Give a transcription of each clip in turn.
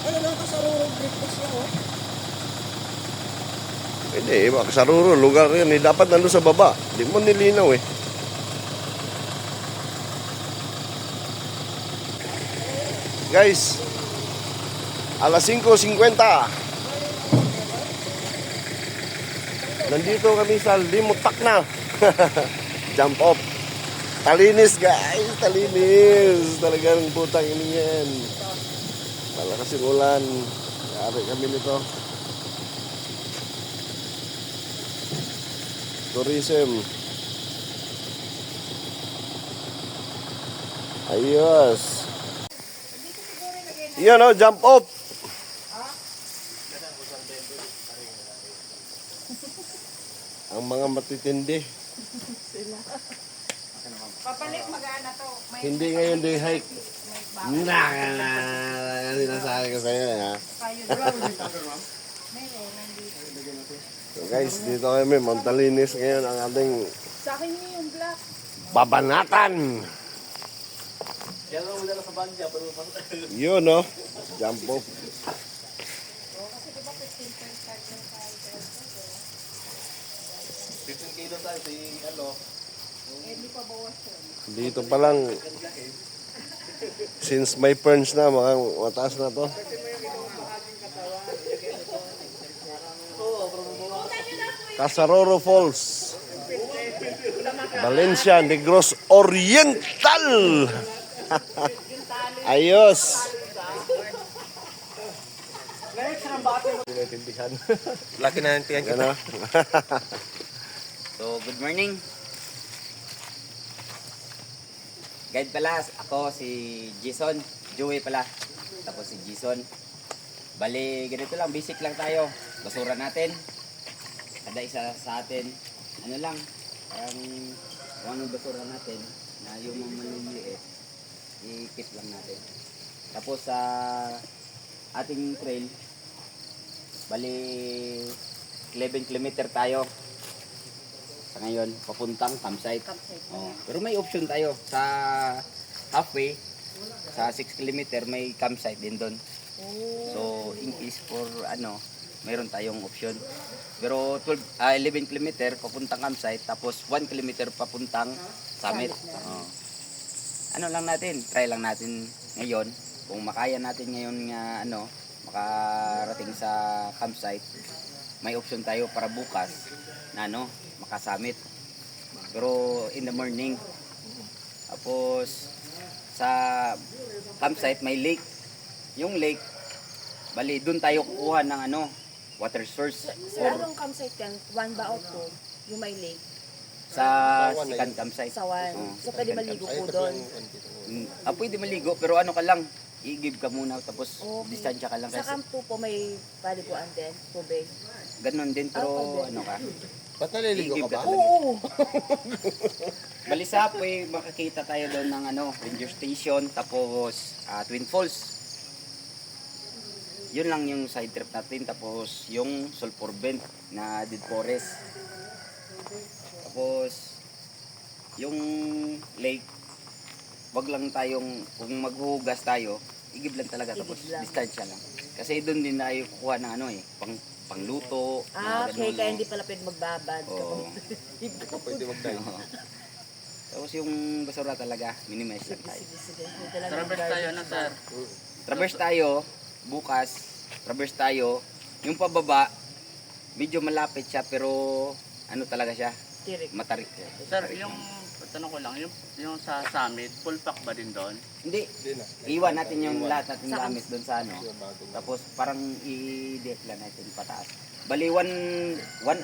Ano lang kasarurong breakfast niya, oh? Hindi, Saruro, lugar yun. Dapat nandun sa baba. Hindi mo nilinaw eh. Guys, alas 5:50. Nandito kami sa Limutak na. Jump off. Talinis guys, talinis. Talagang putang ini yan. Malakas yung ulan. Yari kami nito. Tourism. Ayos. Yan o, jump off. Ang mga matitindi. Papalit mag-ana to. May Hindi ngayon day hike. Sinasabi ko sa'yo ha. So guys, dito kami, Montalinis ngayon ang ating sa akin yung black. babanatan. Yun no, jump off. Kasi diba 15.5 lang tayo. 15 kilo tayo, ano? Hindi pa bawas yun. Dito pa lang, since may ferns na, mga mataas na to. Casaroro Falls, Valencia, Negros Oriental. Ayos. Laki na nantiyan kita. Ano? So, good morning. Guide pala, ako si Jason. Joey pala. Tapos si Jason. Bali, ganito lang, basic lang tayo. Basura natin. Kada isa sa atin, ano lang, parang kung anong basura natin, na yung mga maliliit, i-keep lang natin. Tapos sa ating trail, bali 11 kilometer tayo. Sa ngayon, papuntang campsite. Oh, pero may option tayo sa halfway, sa 6 kilometer may campsite din doon. So, in case for ano, mayroon tayong option. Pero 11 kilometer papuntang campsite, tapos 1 kilometer papuntang summit. Oh. Ano lang natin, try lang natin ngayon. Kung makaya natin ngayon nga ano, makarating sa campsite, may option tayo para bukas na ano, makasummit. Pero in the morning. Tapos sa campsite may lake. Yung lake, bali doon tayo kukuha ng ano, water source. Sa anong campsite yan? One ba o two? Yung may lake? Sa second campsite. Sa one. Oh. So pwede maligo po doon. Pwede maligo, pero ano ka lang, i-give ka muna, tapos Okay. distansya ka lang. Sa Kasi camp 2 po may paliguan din, tubig. ganun din, pero pwede. ano ka, Ba't naliligo i-give ka ba? ka talaga. Oo! Bali sa Apoy, makakita tayo doon ng ano, ranger station, tapos Twin Falls. Yun lang yung side trip natin, tapos yung Sulphur Bend na Dead Forest. Tapos yung lake, wag lang tayong, kung maghuhugas tayo, igib lang talaga, tapos Igib lang. distansya lang. Kasi doon din tayo kukuha ng ano eh, pangluto. Ah, mga okay. ganun, Kaya no? hindi pala pwede magbabad. Oo. Hindi ka pwede mag-dive. Oo. Tapos yung basura talaga, minimize lang tayo. Sige. Hindi talaga Traverse tayo na sir. Traverse tayo, bukas, traverse tayo. Yung pababa, medyo malapit siya, pero ano talaga siya, Tirik. matarik. Sir, yung tanong ko lang, yung sa summit, full pack ba din doon? Hindi, Hindi na. iwan natin yung lahat natin Saan? gamit doon sa ano. Bago na. Tapos parang i-deck lang natin pataas. Bali, one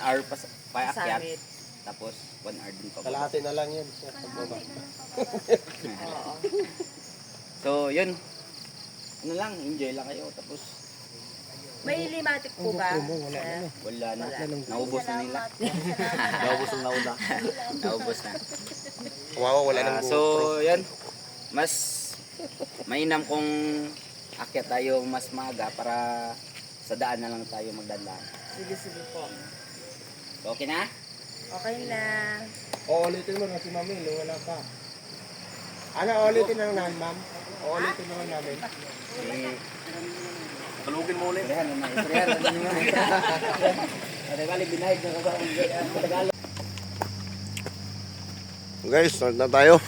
hour paakyat, Summit. tapos 1 hour din pababa. Kalahati na lang yan. Sa pagbaba. Oo. So, yun. Ano lang, enjoy lang kayo. Tapos, May limatic po ba? Sir? wala na. Naubos na nila. Naubos ang nauna. Naubos na. Kawawa, wala nang So, yan. Mas mainam kung akyat tayo mas maaga para sa daan na lang tayo magdadaan. Sige po. So, okay na? Okay na. Uulitin mo na si Mami, wala pa. Ano, uulitin na lang namin, ma'am? Uulitin na lang namin. Kalugin mo ulit. Istoryahan naman, istoryahan naman. Ada kali binahid na ba ang Tagalog. Guys, start na tayo.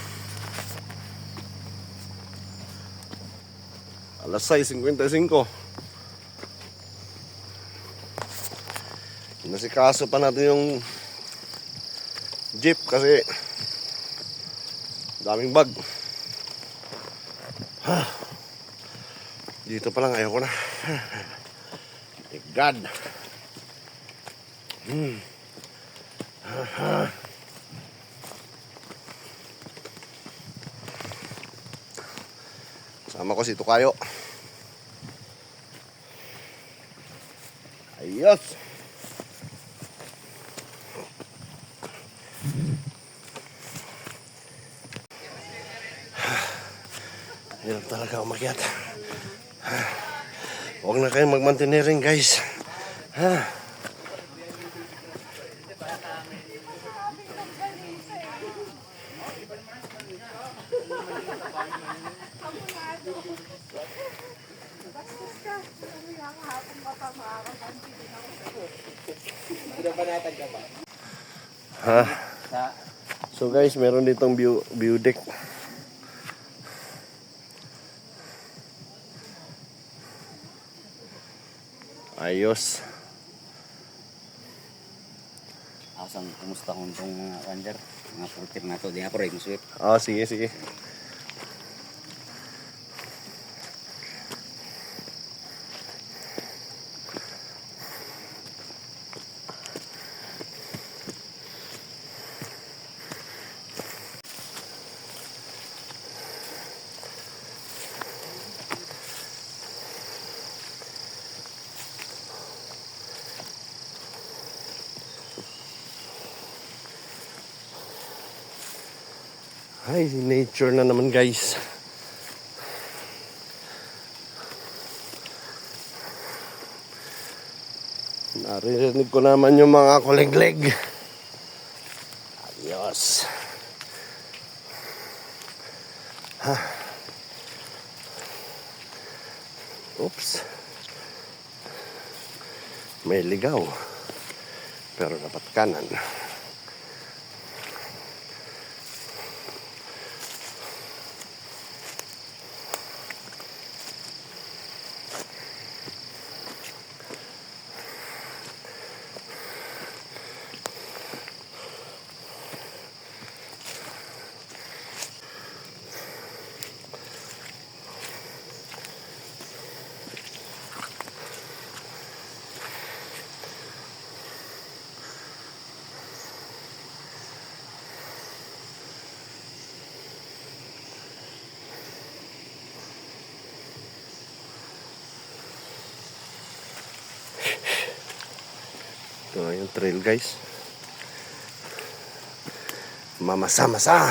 Alas 6:55. Nasikaso pa natin yung jeep kasi daming bag. Dito pa lang ayoko na. Thank God. Sama ko si Tukayo. Ayos. Hirap talaga umakyat. Huwag na kayong mag-mountaineering, guys. So guys, meron ditong view deck. Ayos. Asang kumusta kung itong mga wander, mga prutir na ito, di nga po rin muswip. Sige, sige. Ay, nature na naman, guys. Naririnig ko naman yung mga kulegleg. Ayos. Oops. May ligaw. Pero dapat kanan. Ito na yung trail, guys. Mamasa-masa.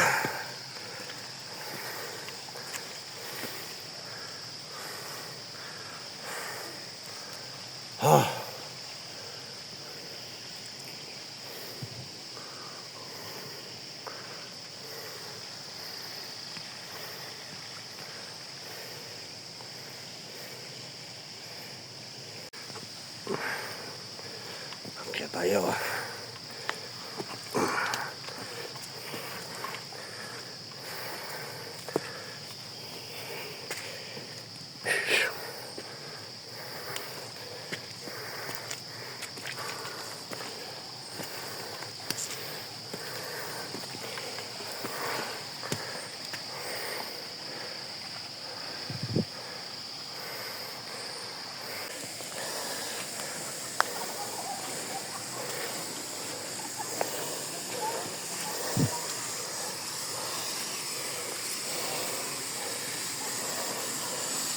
Kaya tayo.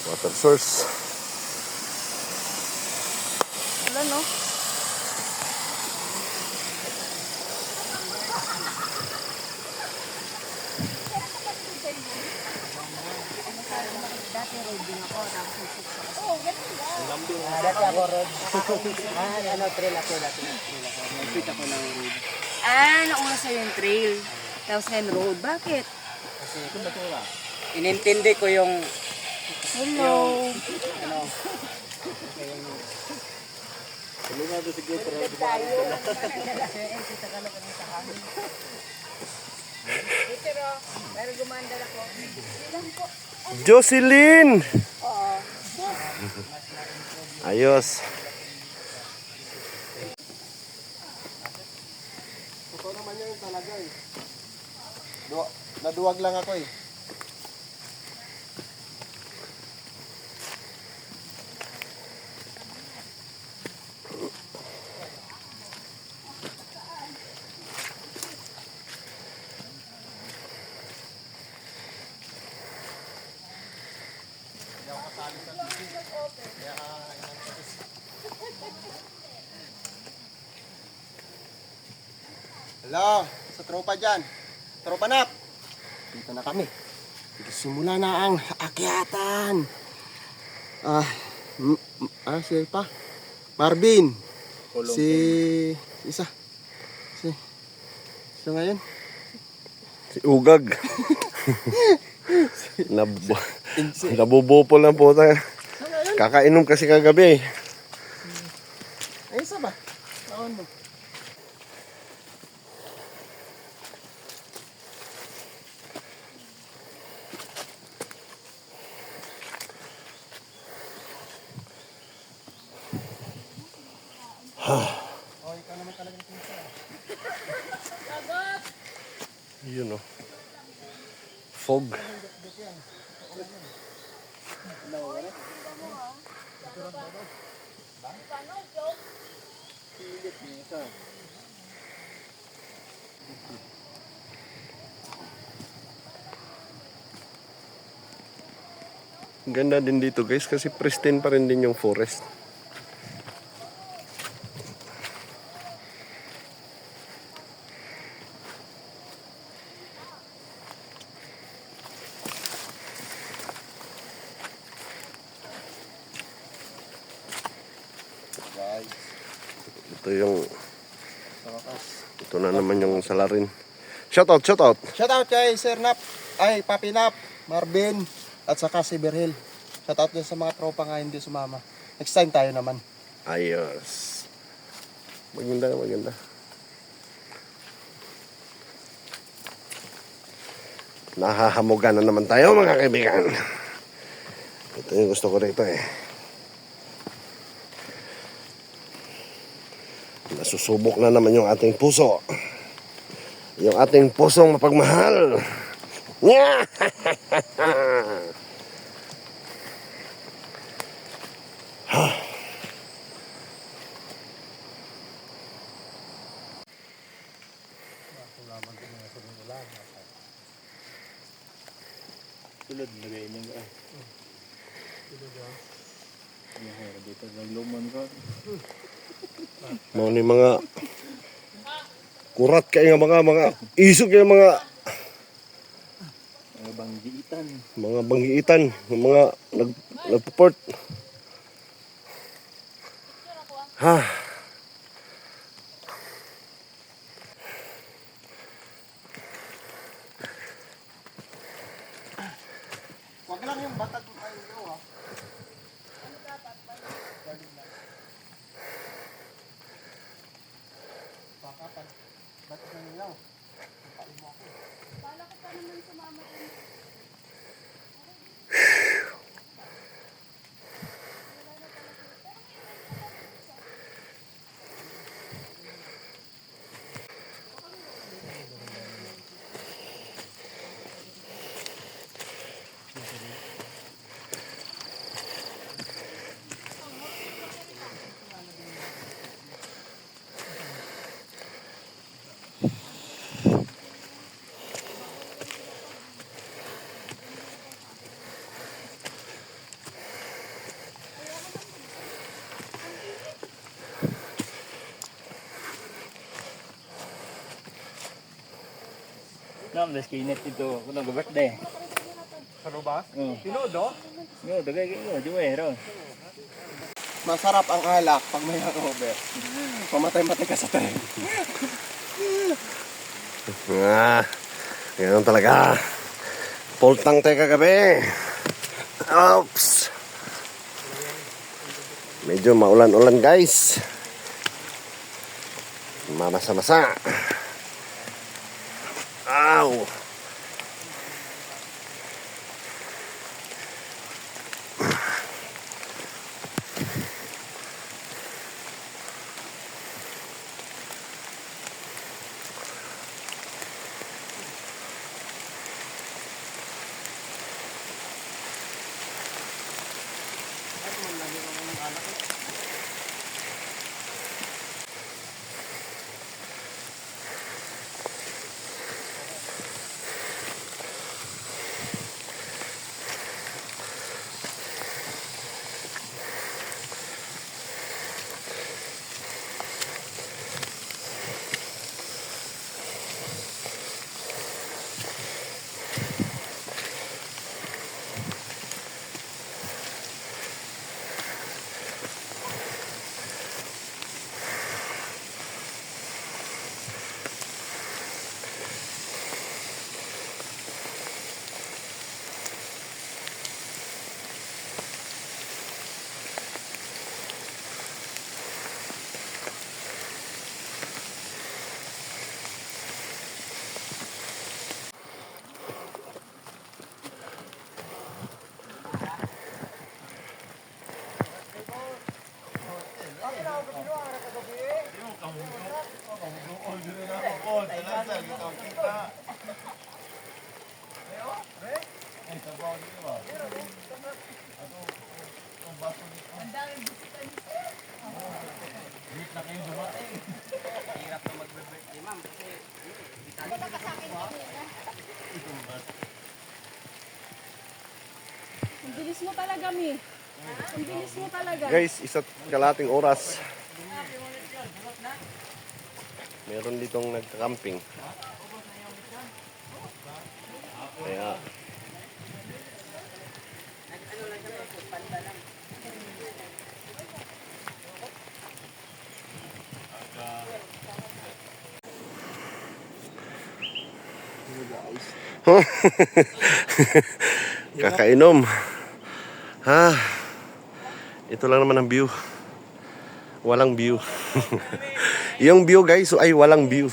Water source. Wala, no? Dati ako road. Trail ako dati. Nakita ko ng road. Nauna sa'yo yung trail. Tapos ngayon road. Bakit? Kasi inintindi ko yung Hello. Tulungan doon si Gutro. Pero gumandal ako. Jocelyn! Ayos. Totoo naman yan talaga eh. Naduwag lang ako eh. Hello, sa tropa dyan. Tropa nap. Dito na kami. Simula na ang akyatan. Si pa? Marvin. Si isa. So ngayon? Si Ugag. Nabubupol ng puta. Kakainom kasi kagabi. Ay, isa ba? Naon mo. Yun o. Fog. Ganda din dito guys kasi pristine pa rin din yung forest. Guys, Ito yung ito na naman yung salarin. Shoutout, shoutout. shoutout kay Sir Nap, ay Papi Nap, Marvin, at saka si Berhel. Shoutout din sa mga tropa nga hindi sumama. Next time tayo naman. Ayos. Maganda, maganda. Nahahamugan na naman tayo mga kaibigan. Ito yung gusto ko rito eh. Nasusubok na naman yung ating puso. Yung ating pusong mapagmahal. Yeah! Tulad na rin yung dito naglumon ko. Mga ni mga kurat kayo nga mga isog kayo mga Banggitan. mga banggiitan, mga nagpuport. Ha. Wag lang yung batag mo kayo ha. Bakapan. Batag ng ilaw. Nam, das kinit ito. Kung nag-birthday. Ano ba? Oo. Pinudo? Yo, dagay kayo. Juwe, ron. Masarap ang alak pag may hangover. Pamatay-matay ka sa tren. Ganun talaga. Pultang tayo kagabi. Oops. Medyo maulan-ulan guys. Mamasa-masa. Ow! Ang bilis mo talaga, Mi. Ang bilis mo talaga. Guys, isa't kalating oras. Meron ditong nagka-camping. Kaya kakainom. Ha. Ito lang naman ang view. Walang view. Yung view guys, ay walang view.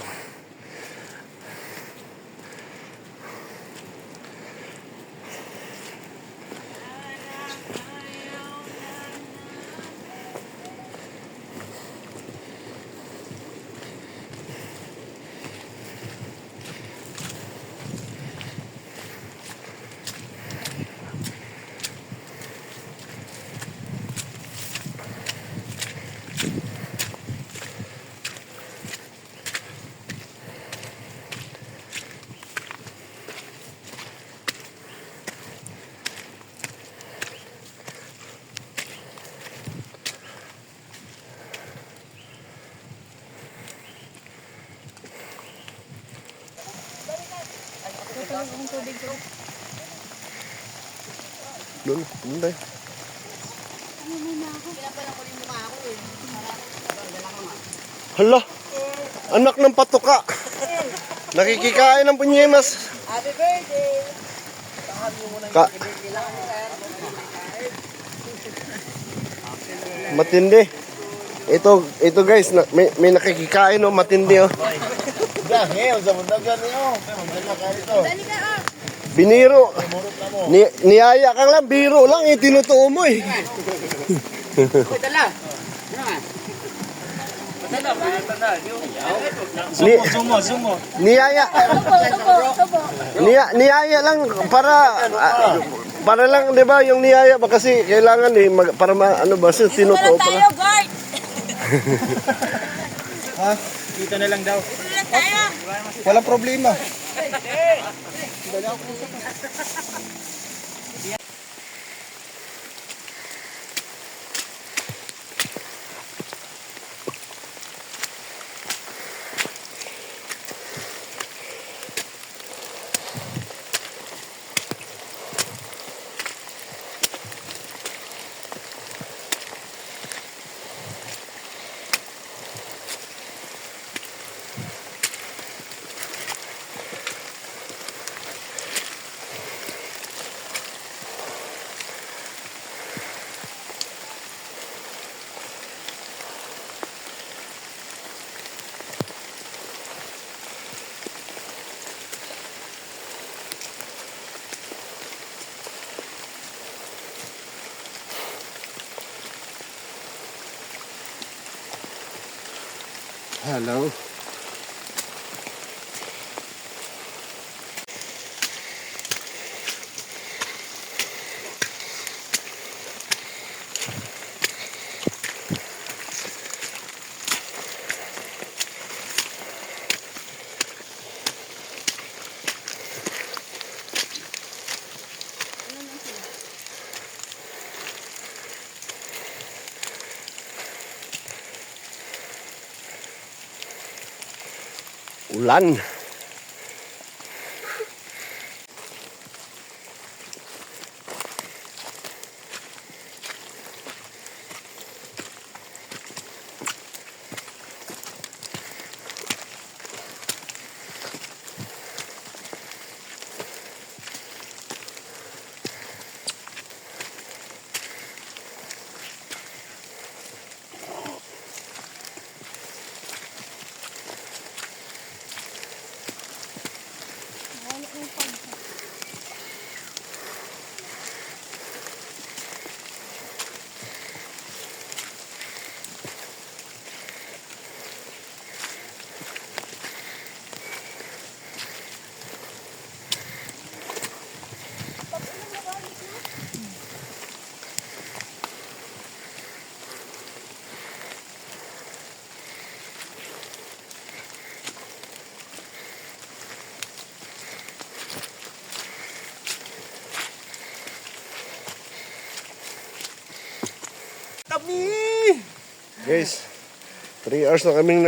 Doon tayo. Hala, anak ng patuka. Nakikikain ng punyemas. Happy birthday! Ka matindi. Ito guys, may nakikikain oh, matindi oh. Biniro. Niyaya kang lang, biro lang, tinutuo mo eh. Niyaya. Niyaya lang para lang 'di ba yung niyaya ba kasi kailangan eh para ano ba tinutuo pa. Tayo, guard! Ha? Dito na lang daw. Walang problema. Hello. Ulan. Guys, 3 hours na kaming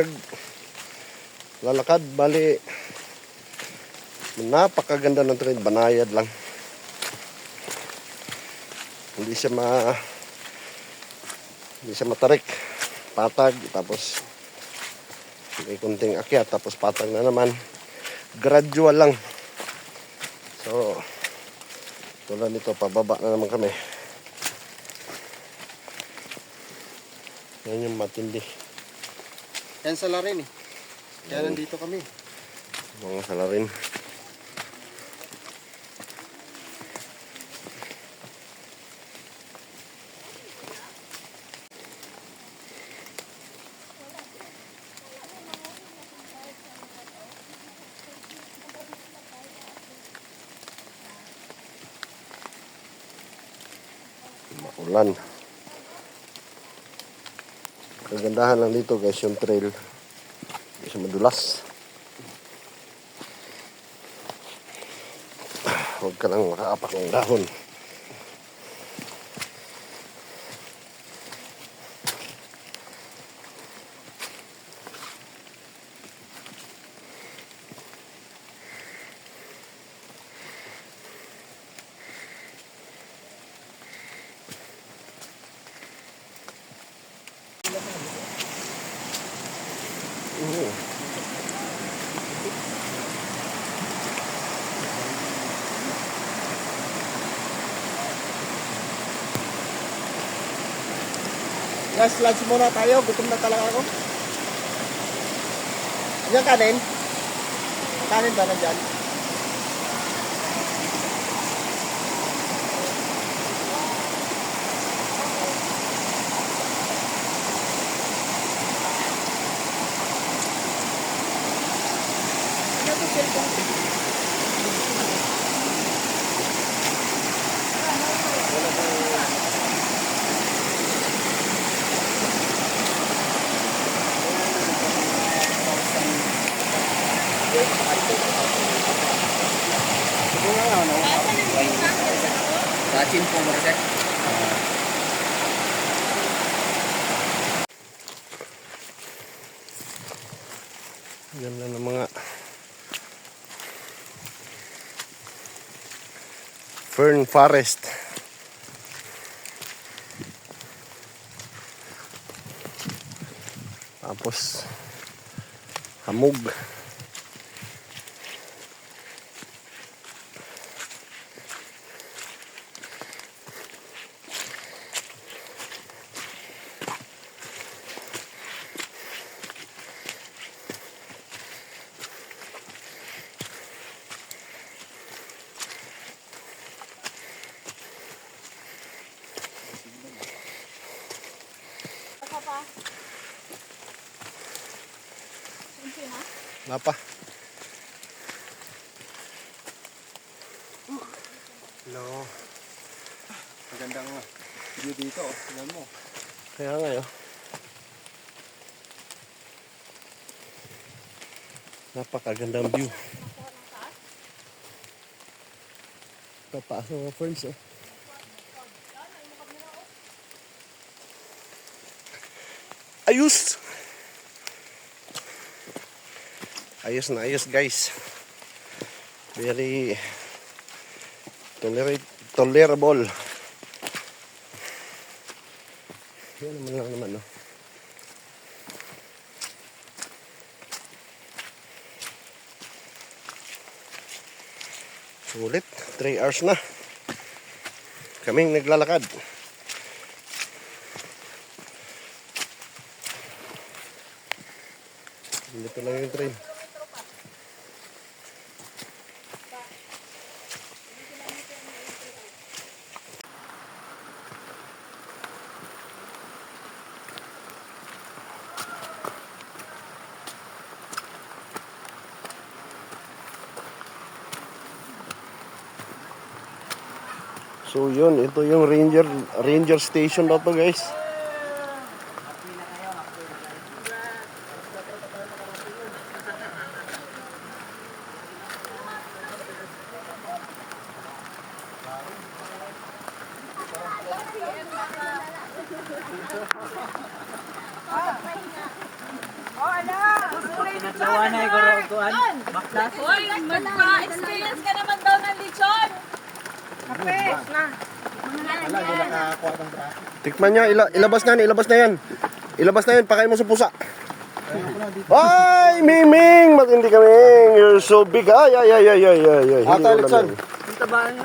naglalakad. Bali, napakaganda ng trail. Banayad lang. Hindi siya matarik. Patag, tapos may kunting akyat, tapos patag na naman. Gradual lang. So, tulad nito, pababa na naman kami. Yan yung matindi. Yan sa Larin eh. Kaya nandito kami. Mga salarin. Maulan. Kagandahan lang dito guys yung trail. Hindi siya madulas. Huwag ka lang makaapak ng dahon. Guys, lunch muna tayo. Gutom na talaga ako. Yan kanin? Kanin ba nandyan? Racin po mo rin. Yan lang ng mga fern forest. Tapos hamog. Wala pa. Hello. Magandang view dito. Tingnan mo. Kaya nga yun. Napakagandang view. Papaas ng mga ferns, oh. Ayos! Ayos na ayos, guys. Very tolerable. Yan naman lang naman, no? Sulit. 3 hours na kaming naglalakad. Dito lang yung train. So yun, ito yung ranger station daw to, guys. Hoy, magpa-experience ka naman daw ng lechon. Kape. Na. Wala, hindi nakakuha ng bra. Tikman niya, ilabas na yan, ilabas na yan. Ilabas na yan, pakain mo sa pusa. Ay, Miming! Matindi kami. You're so big. Ay. Hindi Ata, ko Litson. alam yan.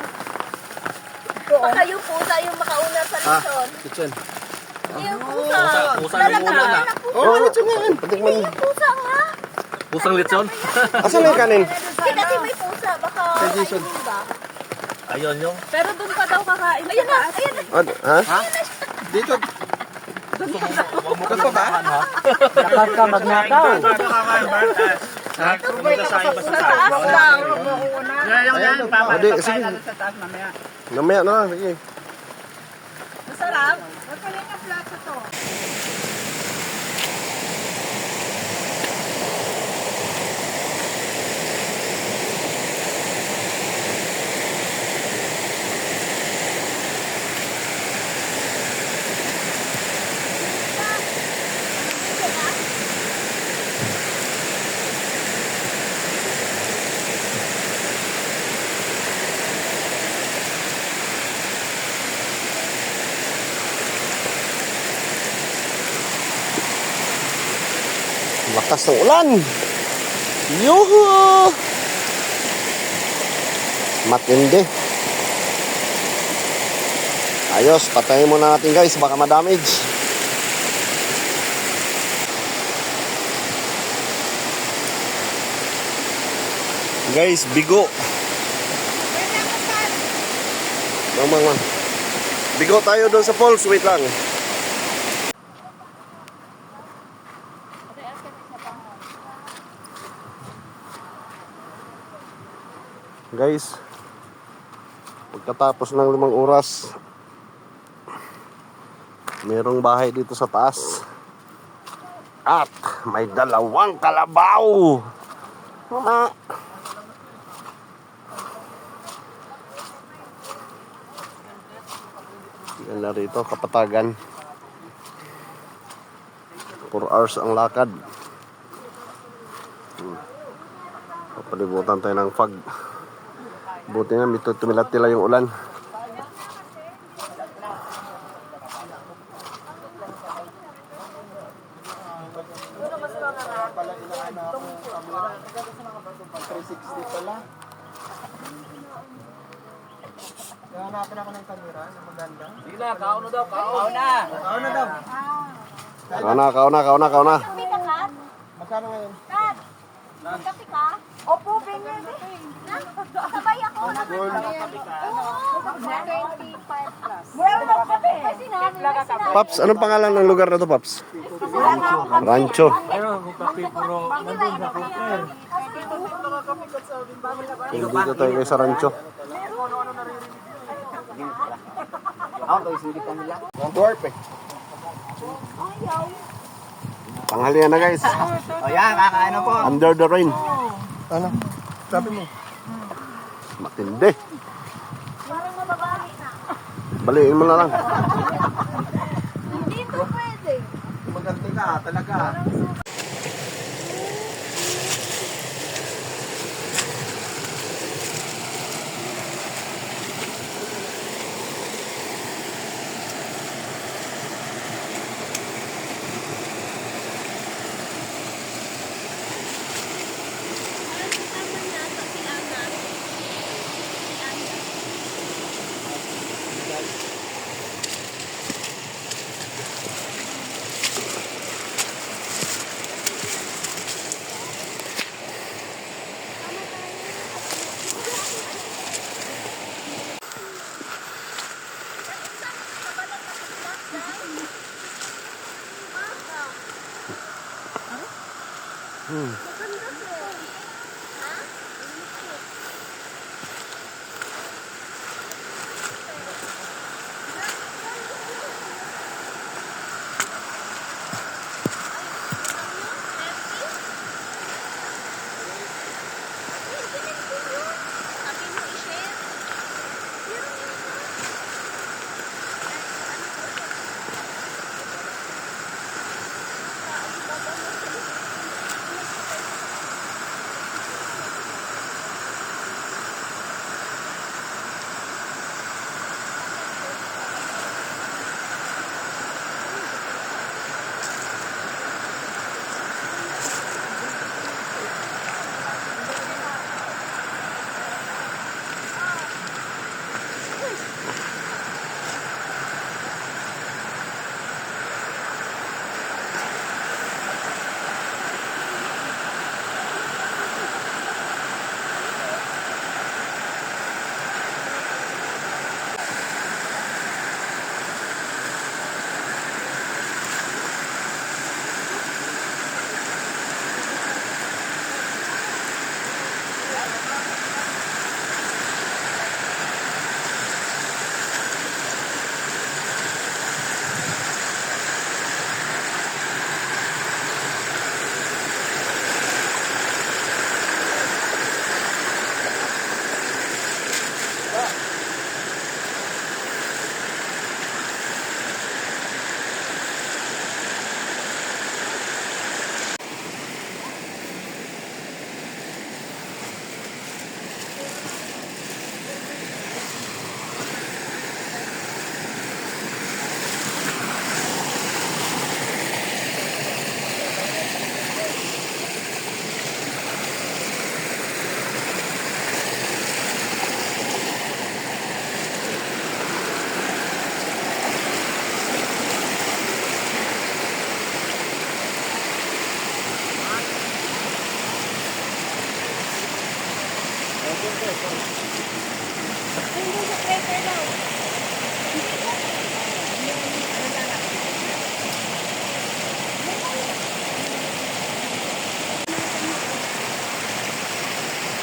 Baka yung pusa yung makauna sa lechon. Litson. Yung pusa. Pusa ng ulo na. Oh, Litson nga yan. Patikman niya. Pusa nga. Pusang lechon. Asan na yung kanin? Hindi kasi may pusa. Baka Jason. kainin ba? Ayun yung. Pero doon pa daw kakain. Ayun na. Ayun na. Ha? Dito. Dito ba? Sa taas lang. Hindi, sige. Namaya na lang. Sige. Masarap. Magpaling ang plato to. Lakas ng ulan. Yuhu! Matindi. Ayos, patayin muna natin, guys. Baka ma-damage. Guys, bigo. Mang. Bigo tayo doon sa falls. Wait lang. Guys, pagkatapos ng 5 oras, merong bahay dito sa taas. At may 2 kalabaw. Mama. Yan na rito, Kapatagan. 4 hours ang lakad. Papalibutan tayo ng fog. Buti nga, tumilat nila yung ulan. Hanapan ako ng kamera na maganda. Sige na, kaon na daw, kaon na. Ako na daw. Kauna. Kape ka, Kat? Magkano ngayon? Kat? Kape ka? Opo, Benyel. Sabay ako. Oo. 25 plus. Well, kape. Paps, anong pangalan ng lugar na to, Paps? Rancho. Dito tayo kay sa rancho. Ako, ito isigitan nila. Ang dwarf eh. Tanghalian na guys. O yan, kakaano po. Under the rain. Ano? Sabi mo. Matindi. Parang mababali na. Baliin mo na lang. Dito pwede. Maganda ka talaga.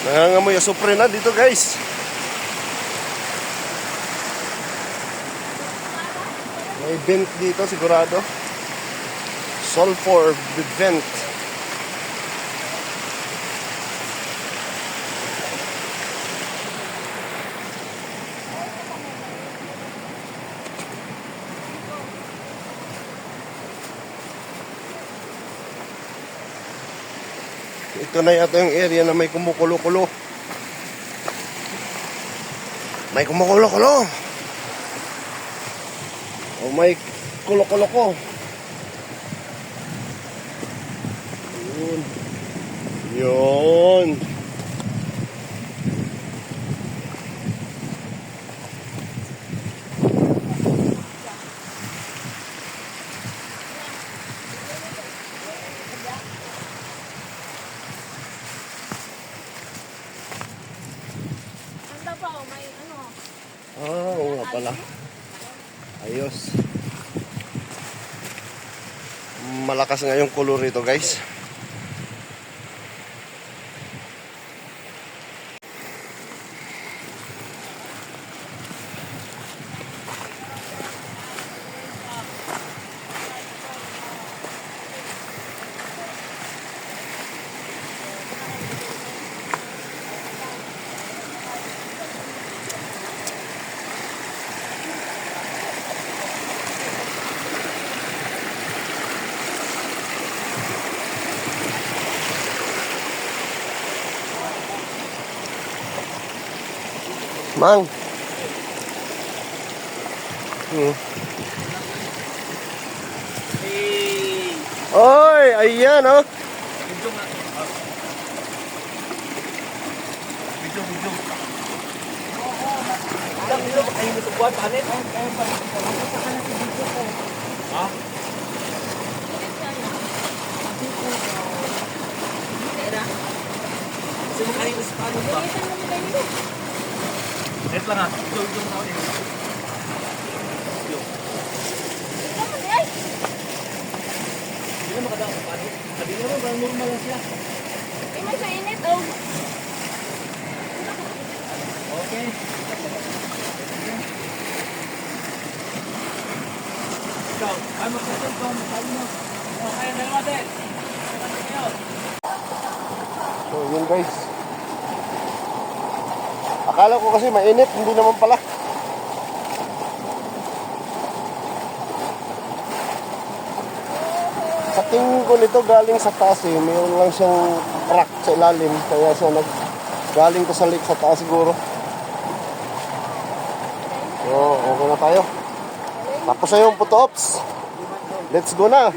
Nangangamoy yung supre na dito guys. May vent dito sigurado. Sulfur vent. Ito na yata yung area na may kumukulo-kulo. May kumukulo-kulo. O may kulo-kulo ko. Yun. Yun. Ganda pa, oh, may ano. Ah, oo nga pala. Ayos. Malakas nga yung color nito guys. Mang. Hmm. Oy, ayan oh. Ay, may sa init, oh. So, yun guys. Akala ko kasi mainit, hindi naman pala. Sa tingin ko nito galing sa taas eh. Mayroon lang siyang crack sa ilalim. Kaya siya galing to sa lake sa taas siguro. So, okay na tayo. Tapos na yung photo ops. Let's go na.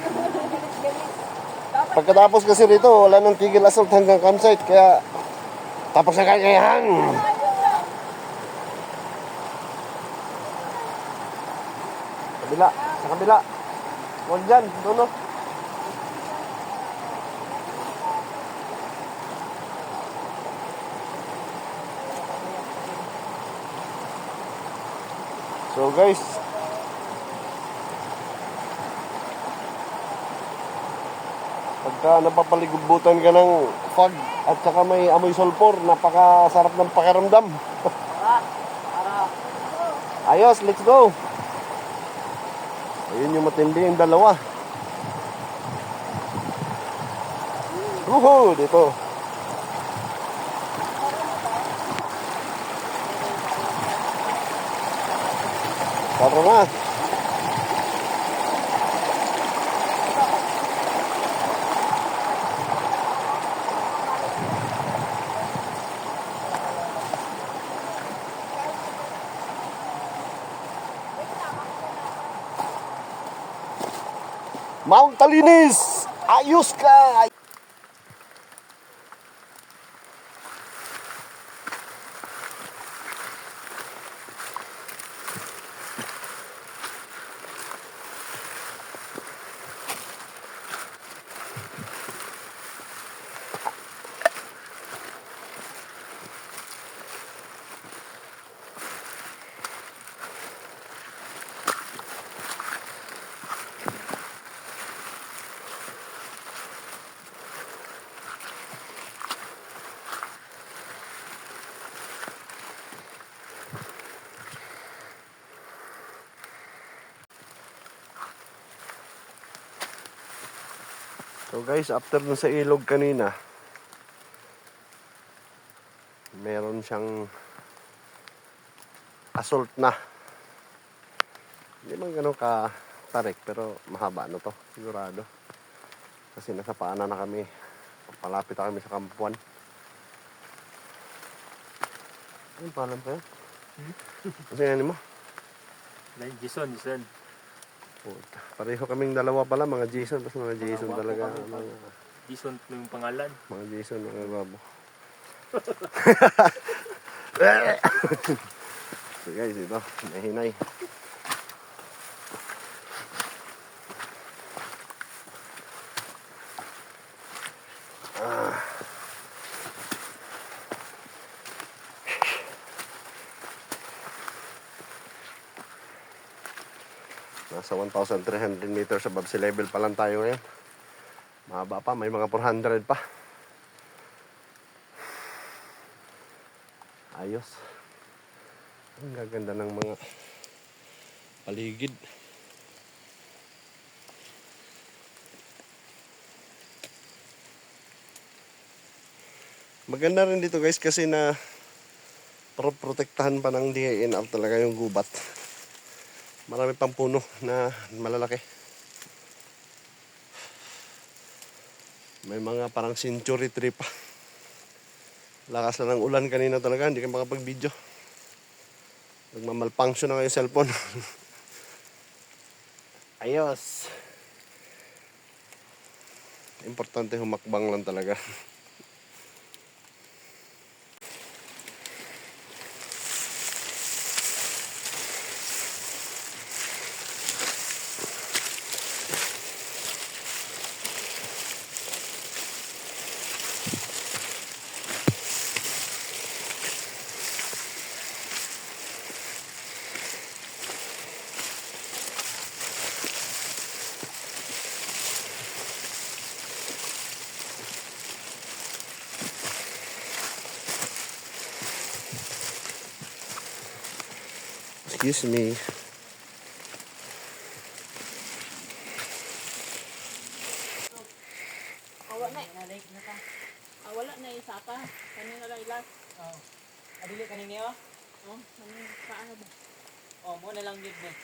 Pagkatapos kasi rito, wala nang tigil assault hanggang campsite. Kaya, tapos na kakayahan. Kabila, sa kabila. Huwag dyan, doon o. So guys, pagka napapaligubutan ka ng fog at saka may amoy sulfur, napakasarap ng pakiramdam. Ayos, let's go. Ayun yung matindi yung dalawa. Woohoo, dito. Tara na. Mount Talinis! Ayos ka! So guys, after dun sa ilog kanina, meron siyang assault na. Hindi man ganun ka tarik, pero mahaba na to, sigurado. Kasi nasa paanan na kami. Palapit na kami sa kampuan. Anong pangalan pa yun? Kasi yan mo? Jason. Puta. Pareho kaming dalawa pala, mga Jason. Basta mga Jason talaga. Jason yung pangalan. Mga Jason, mga babo. So guys, ito, nahinay. Nasa 1,300 meters above sea level pa lang tayo ngayon. Mahaba pa, may mga 400 pa. Ayos. Ang gaganda ng mga paligid. Maganda rin dito guys kasi na protektahan pa ng DINR talaga yung gubat. Marami pang puno na malalaki. May mga parang century tree pa. Lakas na ng ulan kanina talaga, hindi ka makapag-video. Nagmamalfunction na kayo cellphone. Ayos. Importante humakbang lang talaga. Excuse me. Wala na isa pa. Kanina lang ilas. Adili ka ninyo? Oh, paano ba? Oh, mo na lang yun eh.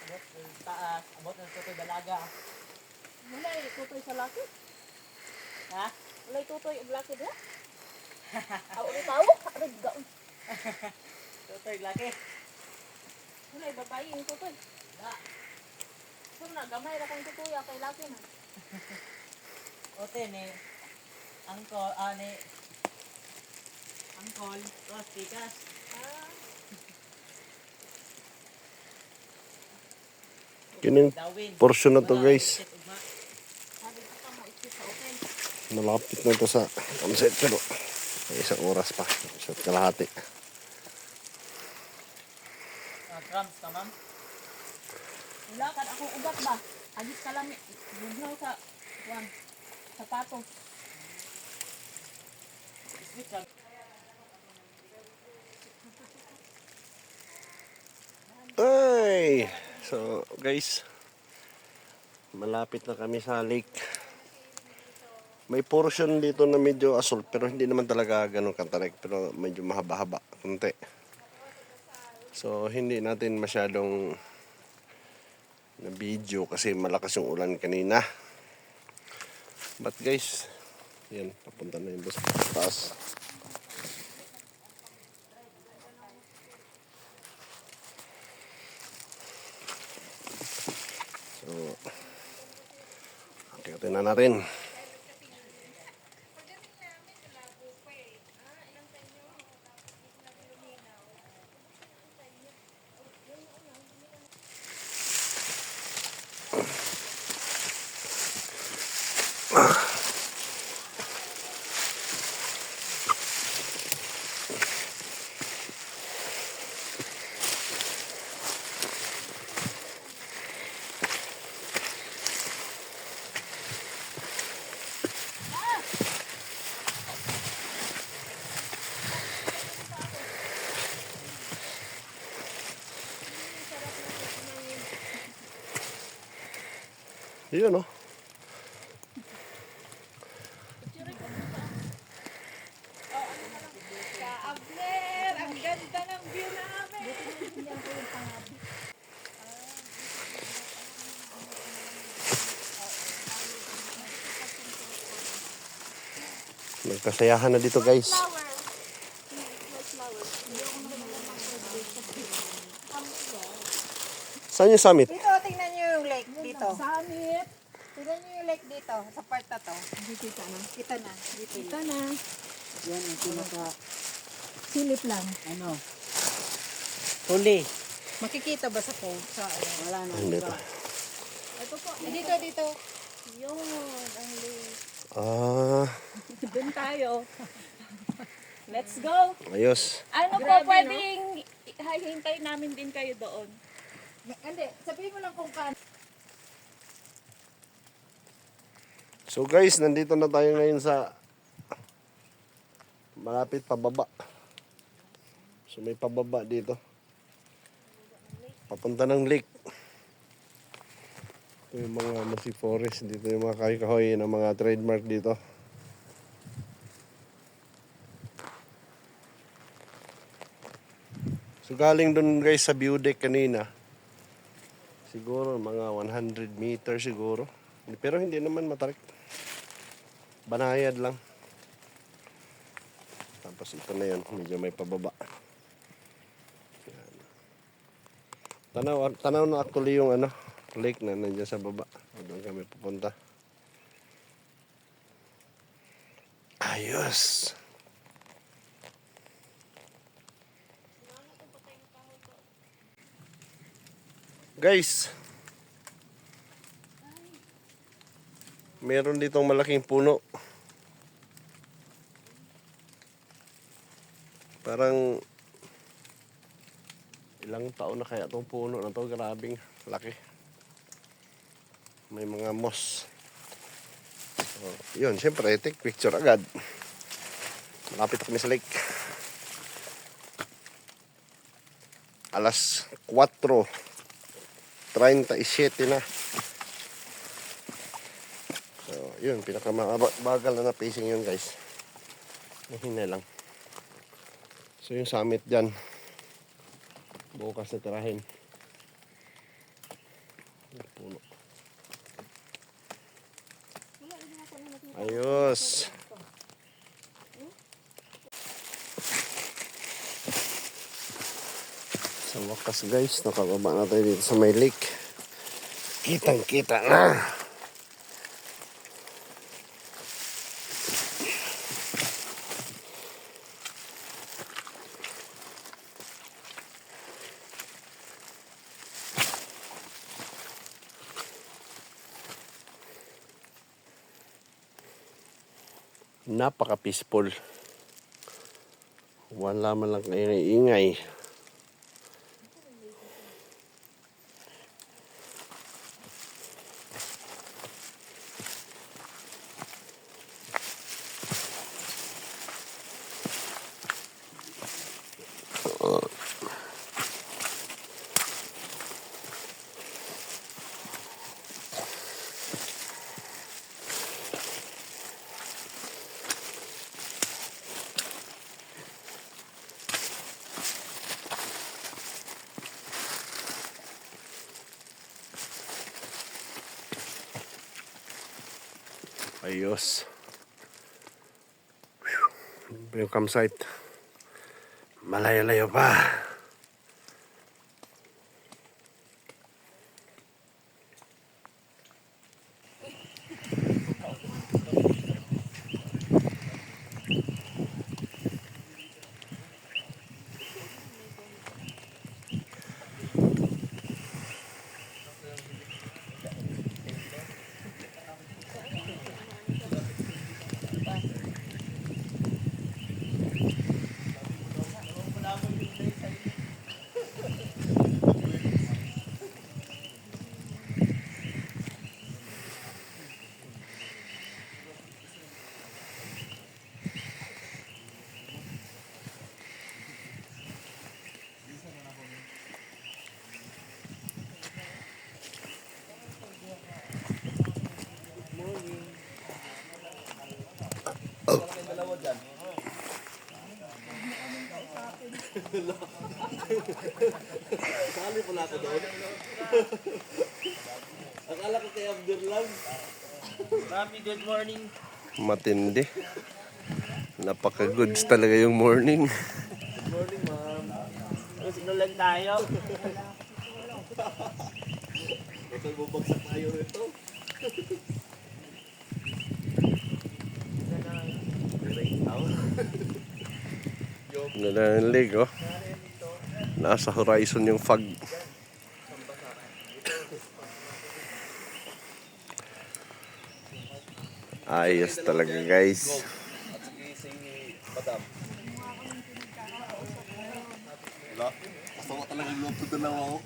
Abot ng taas, abot ng tutoy dalaga. Wala tutoy sa laki. Ha? Wala tutoy ang laki dia. Ulit tao? Aray, gaon. Tutoy laki. Wala babae yung tutoy. Da. So na, gamay na kang tutoy kay laki na. Ote ni Angkol, ni Angkol, tos, tikas. Kining Dawin. portion na to guys. Sabi ko pa ma-skip sa open. Malapit na to sa sunset pero may isang oras pa. Isa't kalahati. Crumbs ka, ma'am? Wala ka akong ugat ba? Agis ka lang. Bugnaw sa one. Sapatos. Switch ka. Ay! So guys, malapit na kami sa lake. May portion dito na medyo asol pero hindi naman talaga ganun katarik pero medyo mahaba-haba konti. So hindi natin masyadong na video kasi malakas yung ulan kanina. But guys, yan, papunta na yung bus taas. So, hati-hati na natin. Yun, no? Abner, ang ganda ng view namin. Nagkasayahan na dito guys. Saan yung summit? Dito, tingnan nyo yung lake dito. Summit. Tingnan nyo yung lake dito, sa part na to. Kita na. Kita na. Dito. Kita na. Yan ang pinaka, Silip lang. ano, huli. Makikita ba sa phone? Sa ano? Wala na. Hindi pa. Ito po. Dito, dito. Yun. Ang late. Ah, Doon tayo. Let's go. ayos. Ano po, pwedeng hintay namin din kayo doon. Hindi, sabihin mo lang kung paano. So guys, nandito na tayo ngayon sa malapit pababa. So may pababa dito. Papunta ng lake. Ito yung mga masi forest dito, yung mga kahoy-kahoy na mga trademark dito. So galing dun guys sa view deck kanina. Siguro mga 100 meters siguro. Pero hindi naman matarik. Banayad lang. Tapos Tapos ito na yun, medyo may pababa. Yan. Tanaw na actually yung ano, lake na nandiyan sa baba. Doon kami pupunta. Ayos. Guys, meron ditong malaking puno. Parang ilang taon na kaya itong puno na to. Grabing laki. May mga moss. So, yun, syempre, take picture agad. Malapit kami sa lake. Alas 4:37 na. So, yun, pinakamabagal na pacing yun, guys. Mahina lang. So, yung summit dyan. Bukas na tirahin. Puno. Ayos. Sa wakas guys, nakababa na tayo dito sa may lake. Kitang-kita na. Napaka-peaceful. Wala man lang kayo ingay. Ayos. Yung campsite. Malayo-layo pa. Sali po natin doon. Akala ko kay Abdur lang. Mami, good morning. Matindi. Napaka-goods talaga yung morning. Good morning, ma'am. Sinulan tayo. Ito bubagsak tayo rito. Nalalig, oh. Nasa horizon yung fog. Ayos talaga, guys. Wala. Gusto ko talagang loob ko dalawa, oh.